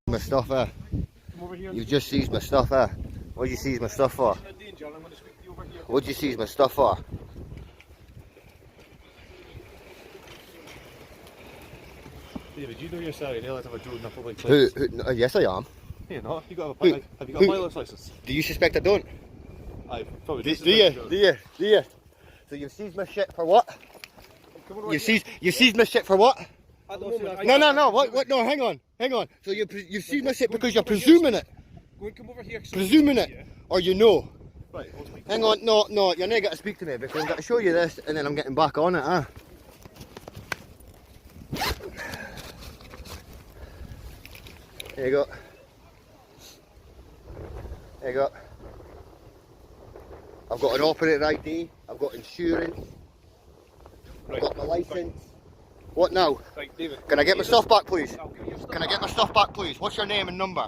My stuff, Come over here. You just seized my stuff, What did you seize my stuff for? In danger, I'm going to speak to you over here. What did you seize my stuff for? David, you know yourself, you're allowed to have a drone in a public place. Yes, I am. You're not. You got Who? have you got a pilot's license? Do you suspect I don't? I probably Do you? So you've seized my shit for what? You seized my shit for what? At the moment, No. What? No, hang on. So you seized my shit because you're presuming it, Go and come over here. presuming it, or you know. Right, I'll speak to Hang you. on, no, you're not going to speak to me because I'm going to show you this and then I'm getting back on it, There you go. There you go. I've got an operator ID, I've got insurance, I've got my licence. What now? Right, David. Can I get my stuff back, please? I'll give you your stuff Can I get back. my stuff back, please? What's your name and number?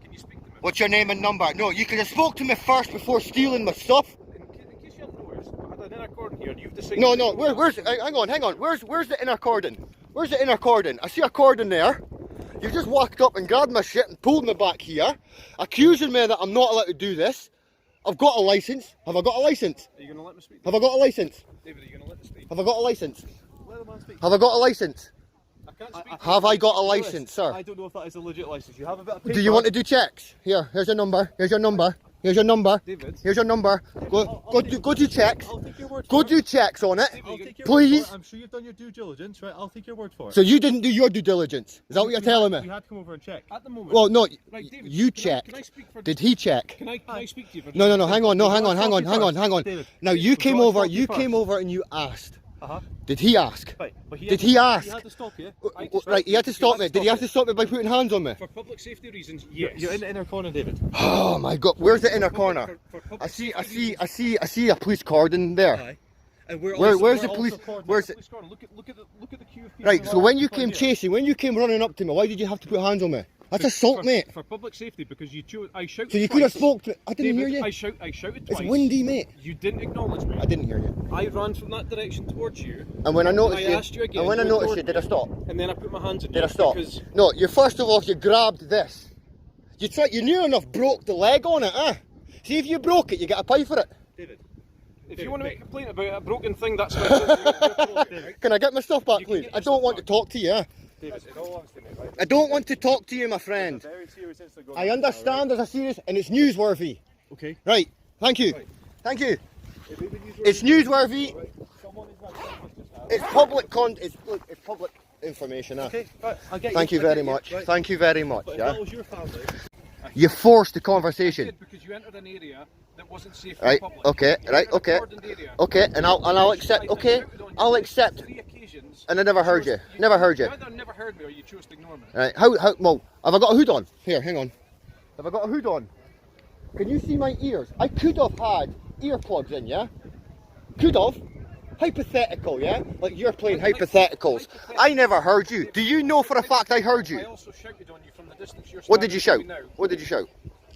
Can you speak to me? What's your name and number? No, you could have spoke to me first before stealing my stuff. In case you have noticed, I had an inner cordon here and you've decided... No, where's hang on. Where's the inner cordon? Where's the inner cordon? I see a cordon there. You just walked up and grabbed my shit and pulled me back here, accusing me that I'm not allowed to do this. I've got a license. Have I got a license? Are you going to let me speak? Have I got a license? David, are you going to let me speak? Have I got a license? Let the man speak. Have I got a license? I can't speak. Have I got a license, sir? I don't know if that is a legit license. You have a bit of Do you want to do checks? Here's your number. Here's your number. Here's your number. David. Here's your number. Go do checks. I'll take your word Go for it. do checks on it. I'll take your Please. word for it. I'm sure you've done your due diligence, right? I'll take your word for it. So you didn't do your due diligence. Is that what you're telling We me? had to come over and check. At the moment. Well, no. Right, David, You can I checked. speak for... Did he check? Can I speak to you for... No. Hang on. David, Now you came go on, over. talk to You me came first. over and you asked. Uh-huh. Did he ask? Right, but Did he ask? He had to stop you. Right. He had to stop me. Did he have to stop me by putting hands on me? For public safety reasons, yes. You're in the inner corner, David. Oh my God. Where's the inner corner? I see a police cordon there. Aye. And we're Where's the also police? cordoned Where's the it? police cordon. Look at the queue of people. Right. So when you came here. chasing, when you came running up to me, why did you have to put hands on me? That's assault, mate. For public safety, because you chose. I shouted. So you could have twice. spoke to me. I didn't David, hear you. I shouted It's twice. windy, mate. You didn't acknowledge me. I didn't hear you. I ran from that direction towards you, And when I noticed I asked you again, and when I you noticed ignored it, did I me. stop? and then I put my hands on Did you. I stop? Because No, you first of all, you grabbed this. You near enough broke the leg on it, See, if you broke it, you get a pie for it. David, if you want to make a complaint about a broken thing, that's fine. David, Can I get my stuff back, You can please? get I your don't stuff want to back. talk to you. in all honesty, mate, right? I don't want to talk to you, my friend. Very serious incident going I on now, understand there's a serious, and it's newsworthy. right? Okay. Right, thank you. Right. Thank you. If it was It's newsworthy. someone is not just now. It's public it's public information, Okay, right, I'll get Thank you I'll get very much. Right. Thank you very much, But if yeah? that was your family, You forced the conversation. did because you entered an area that wasn't safe for Right, the public. okay, You right, entered a okay. cordoned area. Okay, and I'll accept, okay? I'll accept. 3 occasions. And I never heard you. Never heard you. either never heard me or you chose to ignore me. Right, well, have I got a hood on? Here, hang on. Have I got a hood on? Can you see my ears? I could have had earplugs in, yeah? Could have. Hypothetical, yeah? Like you're playing hypotheticals. I never heard you. Do you know for a fact I heard I you? also shouted on you from the distance you're What did you shout? standing now. What did you shout?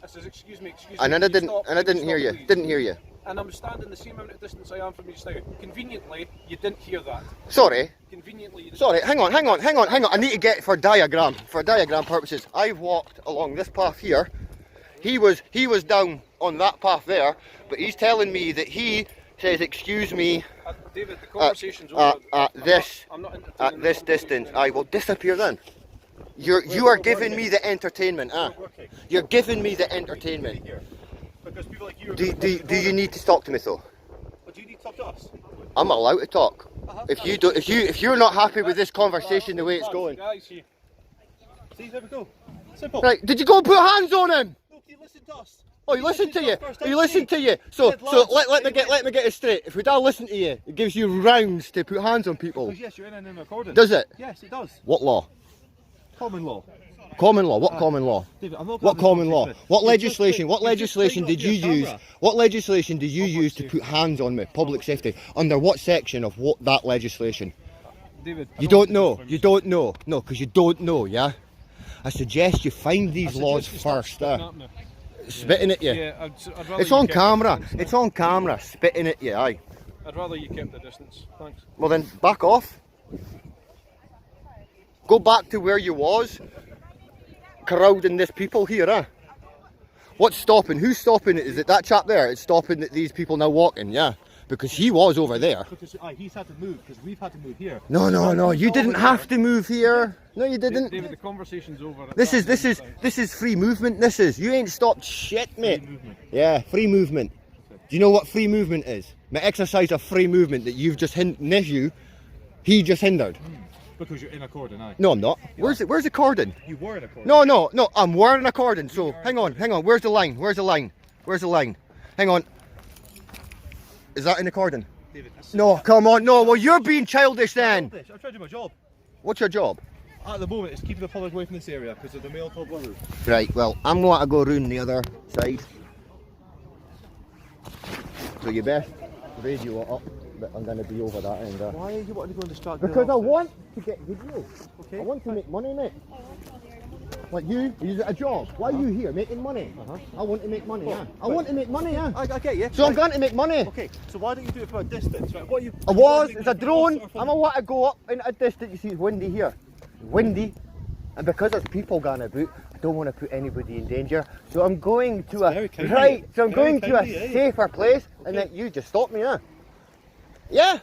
I said, excuse me, And then can you stop? I Can didn't hear stop, you. please?" Didn't hear you. And I'm standing the same amount of distance I am from you just now. Conveniently, you didn't hear that. Sorry. Conveniently, you didn't. Sorry, hang on. I need to get for diagram purposes. I've walked along this path here. He was down on that path there, but he's telling me that he says, excuse me, David, the conversation's over. at this I'm not at entertaining this the distance. conversation. I will disappear then. You are giving me the entertainment, Okay. You're giving me the entertainment. Here. Because people like you are Do you need to talk to me though? But do you need to talk to us? I'm allowed to talk. If you're not happy with this conversation the way it's going. Guys, see, there we go. Simple. Right, did you go and put hands on him? No, you listen to us. Oh, he listened to you. First, He listened to you. So let me get it straight. If we don't listen to you, it gives you rounds to put hands on people. Because yes, you're in an accordance. Does it? Yes, it does. What law? Common law. Common law. What common law? David, I'm not What gonna common law? talk to you. What You just legislation? put- What you just legislation put it did on you your use? camera. What legislation did you Public use to safety. put hands on me? Public safety. Under what section of what that legislation? David, I You don't want know. this You don't know. No, because you don't know. Yeah. I suggest you find these I laws suggest you stop first. spitting at me. Spitting at you. Yeah, I'd rather It's you on kept camera. the distance. It's on camera. Spitting at you. Aye. I'd rather you kept the distance. Thanks. Well then, back off. Go back to where you was. crowding this people here, huh? What's stopping? Who's stopping it? Is it that chap there? It's stopping these people now walking, yeah? Because he was over there. Because he's had to move, because we've had to move here. No. You didn't have to move here. No, you didn't. David, the conversation's over. This is free movement. This is. You ain't stopped shit, mate. Free movement. Yeah, free movement. Do you know what free movement is? My exercise of free movement that you've just he just hindered. Because you're in a cordon, aye. No, I'm not. Where's the cordon? You were in a cordon. No. I'm wearing a cordon. So hang on. Where's the line? Hang on. Is that in the cordon? David, that's No, come on. No, well, you're being childish then. childish. I'm trying to do my job. What's your job? At the moment, it's keeping the public away from this area because of the male top brothers. Right, well, I'm going to go round the other side. So you best radio it up, but I'm going to be over that end. Why are you wanting to go and distract me? Because I want to get video. Okay. I want to make money, mate. Like you a job. Why are you here making money? I want to make money, yeah. I want to make money, yeah. I get you. So I'm going to make money. Okay, so why don't you do it from a distance, right? What are you? It's a drone. I'm going to go up in a distance. You see, it's windy here. Windy. And because there's people going about, I don't want to put anybody in danger. So I'm going to very kind right. of you. So I'm Very going to a kind of you. safer place, and then you just stop me, yeah. Yeah.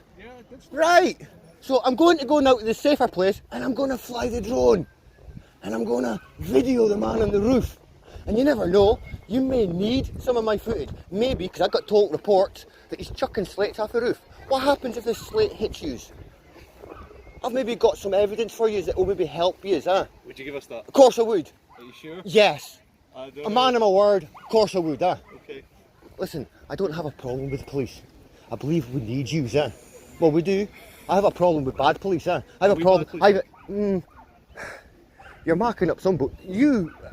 Right. So I'm going to go now to the safer place, and I'm going to fly the drone, and I'm going to video the man on the roof. And you never know, you may need some of my footage. Maybe, because I got told reports that he's chucking slates off the roof. What happens if this slate hits you? I've maybe got some evidence for you that will maybe help you, huh? Would you give us that? Of course I would. Are you sure? Yes. I don't A know. man of my word, of course I would, huh? Okay. Listen, I don't have a problem with the police. I believe we need you, huh? Well, we do. I have a problem with bad police, huh? I have a We problem. bad police? You're marking up some, but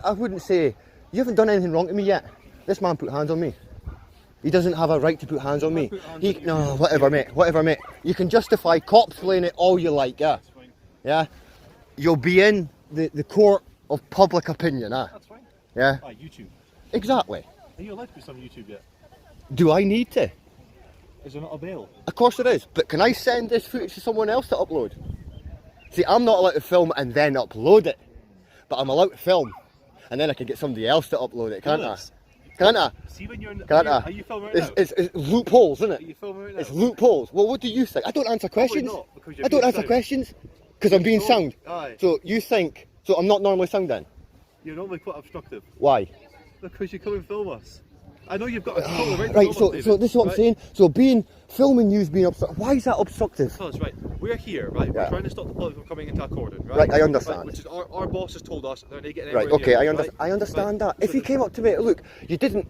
I wouldn't say, you haven't done anything wrong to me yet. This man put hands on me. He doesn't have a right to put hands on me. No, whatever, mate. You can justify cops playing it all you like, yeah? That's fine. Yeah? You'll be in the court of public opinion, huh? That's fine. Yeah? YouTube. Exactly. Are you allowed to put some on YouTube yet? Do I need to? Is there not a bail? Of course there is, but can I send this footage to someone else to upload? See, I'm not allowed to film and then upload it, but I'm allowed to film, and then I can get somebody else to upload it, can't I? Yes. Can't I? See when you're in the... Can't I? Are you filming right now? It's loopholes, isn't Are it? you filming right now? It's loopholes. Well, what do you think? I don't answer questions. not, because you're I don't being answer sound. questions because I'm being sound. Aye. So you think? So I'm not normally sound then? You're normally quite obstructive. Why? Because you come and film us. I know you've got a total right to Right. film us, So David, this is what I'm right? saying. So filming you's being obstructive. Why is that obstructive? Because, right, we're here, right? Yeah. We're trying to stop the public from coming into our cordon, right? Right, I understand. Right, which is our boss has told us they're not getting Right, anywhere okay, near, right? I understand Right. that. If he came up to me, look, you didn't,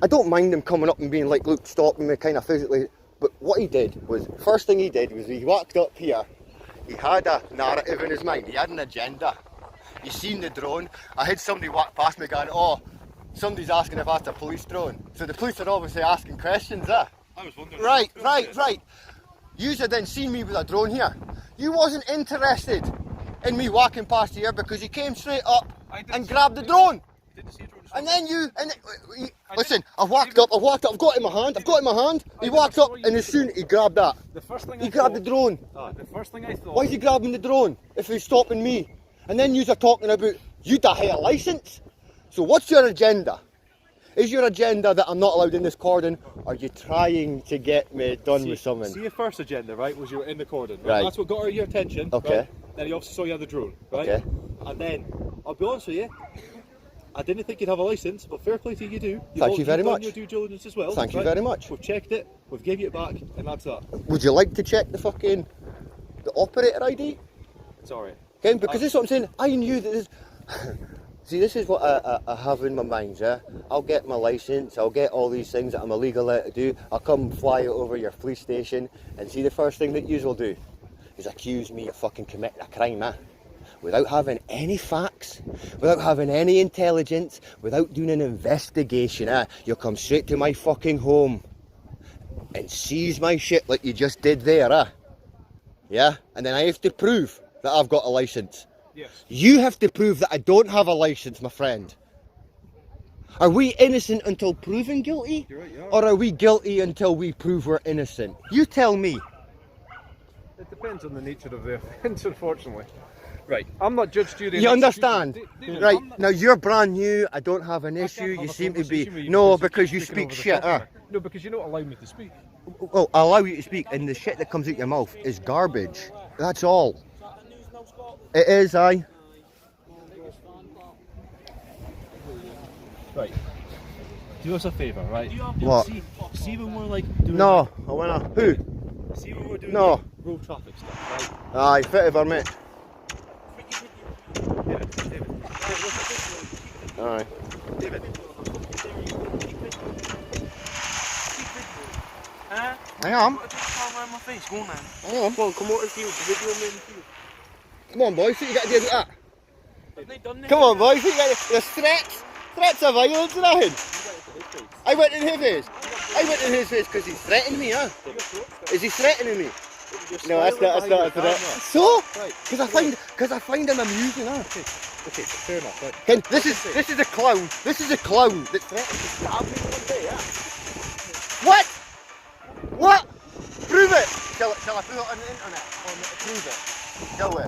I don't mind him coming up and being like, look, stopping me kind of physically, but what he did was, first thing he did was he walked up here, he had a narrative in his mind, he had an agenda. You seen the drone, I had somebody walk past me going, oh, somebody's asking if that's a police drone. So the police are obviously asking questions, I was wondering. Right. You had then seen me with a drone here. You wasn't interested in me walking past here because you came straight up and grabbed the drone. Didn't see a drone. And then listen, I walked up, I've got it in my hand, He walked up and as soon he grabbed that. The first thing He grabbed the drone. The first thing I thought. Why is he grabbing the drone if he's stopping me? And then you're talking about you to hire a licence. So what's your agenda? Is your agenda that I'm not allowed in this cordon? Or are you trying to get me done with something? See, your first agenda, right, was you were in the cordon. Right. That's what got your attention. Okay. Right? Then he also saw you had the drone, right? Okay. And then, I'll be honest with you, I didn't think you'd have a licence, but fair play to you, do. Thank you very You've done much. your due diligence as well. Thank you right? very much. We've checked it, we've gave you it back, and that's that. Would you like to check the operator ID? Sorry. Okay, because this is what I'm saying. I knew that this. See, this is what I have in my mind, yeah? I'll get my licence, I'll get all these things that I'm illegal to do, I'll come fly over your police station, and see the first thing that yous will do is accuse me of fucking committing a crime, without having any facts, without having any intelligence, without doing an investigation, you'll come straight to my fucking home and seize my shit like you just did there, yeah? And then I have to prove that I've got a licence. Yes. You have to prove that I don't have a licence, my friend. Are we innocent until proven guilty? You're right, you are. Or are we guilty until we prove we're innocent? You tell me. It depends on the nature of the offence, unfortunately. Right. I'm not judge, jury. and You executioner. understand? David, Right, I'm not- now you're brand new, I don't have an I can't issue, have you a seem to be... conversation with you No, keep because you speaking speak over the shit, top of huh? me. No, because you don't allow me to speak. Well, I'll allow you to speak, and the shit that comes out your mouth is garbage. That's all. It is, aye. Right. Do us a favour, right? What? See when we're like doing. No, I wanna... Who? See when we're doing No. like, road traffic stuff, right? Aye, fit over, mate. David. Aye. David. I am. Around my face, go on, man. I am. Come on, come on, video me in the field. Come on, boys, what you got to do with that? Have they done this? Come on, boys, what you got to do? There's threats. Threats of violence and nothing. I went in his face. I went in his face because he's threatening me, huh? Is he threatening me? No, that's not a threat. So? Right. Because I find him amusing, huh? Okay, fair enough. Right. Ken, this is a clown. This is a clown that threatens to stab me one day, yeah? What? What? Prove it. Shall I put it on the internet? Prove it. Shall we?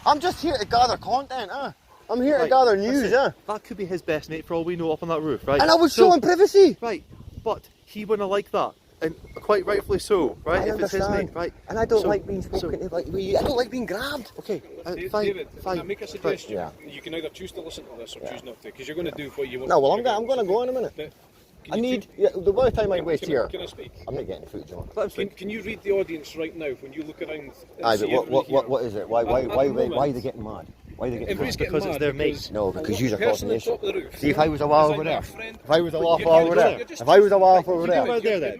I'm just here to gather content, huh? I'm here to Right, gather that's news, it. huh? That could be his best mate for all we know up on that roof, right? And I would So- show him privacy. Right, but he wouldn't like that, and quite rightfully so, right? I if it's his understand. mate, right? And I don't So- like being spoken to like I don't like being grabbed. Okay, David, fine, David, can I fine. make a suggestion? Yeah. You can either choose to listen to this or choose not to, because you're going to do what you want. No, well, to I'm going to go in a minute. But can I you need... do- Yeah, the by the time I waste can, here... Can I speak? I'm not getting food, John. Let him speak. Can you read the audience right now when you look around? And Aye, see but what everybody is it? Why At the moment, are they getting mad? Why are they getting Everybody's mad? getting Because mad it's their mate. because No, because the you're causing person the on issue. top of the roof See, if I was a while is over either there, a friend- if I was a while You're over there, just- if I was a while over you're there, just- there then.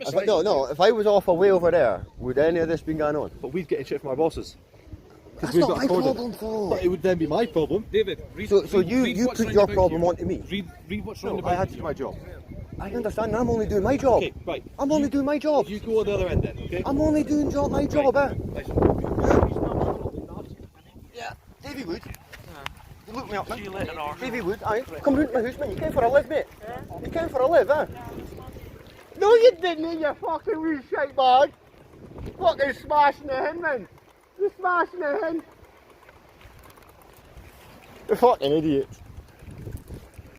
if I was off away over there, would any of this been going on? But we'd get shit from our bosses. That's we've not got my recorded. problem, Flo. But it would then be my problem. David, read, So read you what's put round your about problem you. onto me. Read what's round No, about I had to you. do my job. I understand. I'm only doing my job. Okay, right. I'm only doing my job. You go on the other end then, okay? I'm only doing my job, eh? Yeah, Davy Wood. You look me up, man. See you later, Arthur. Davy Wood, aye. Come round my house, man. You came for a live, mate. You came for a live, eh? No, you didn't, you fucking wee shite bag. Fucking smashing the hen, man. You're smashing the hen. You're fucking idiots.